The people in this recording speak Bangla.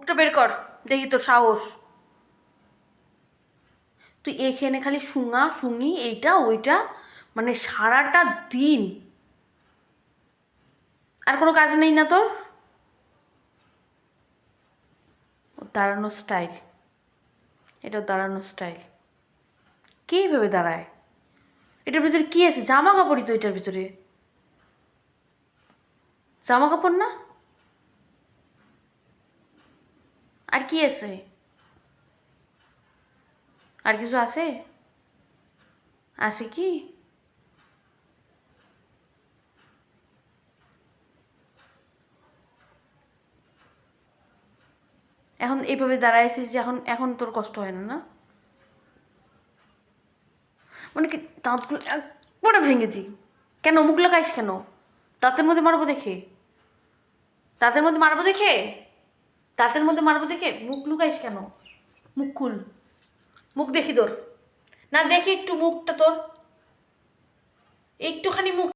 মুখটা বের কর, দেখি তোর সাহস। তুই এখানে খালি শুঙা শুঙি এইটা ওইটা, মানে সারাটা দিন। আর কোনো কাজ নেই না তোর? দাঁড়ানো স্টাইল, এটা দাঁড়ানো স্টাইল। কে এইভাবে দাঁড়ায়? এটার ভিতরে কি আছে? জামা কাপড়ই তো এটার ভিতরে। জামা কাপড় না? আর কি আছে? আর কিছু আছে? আছে কি? এখন এইভাবে দাঁড়াইছিস যে এখন এখন তোর কষ্ট হয় না? না মানে কি দাঁতগুলো একবারে ভেঙেছি। কেন মুখ লাগাইস কেন? দাঁতের মধ্যে মারবো দেখে? দাঁতের মধ্যে মারবো দেখে? দাঁতের মধ্যে মারবো দেখে মুখ লুকাইস কেন? মুখ খুল, মুখ দেখি তোর। না দেখি একটু মুখটা তোর, একটুখানি মুখ।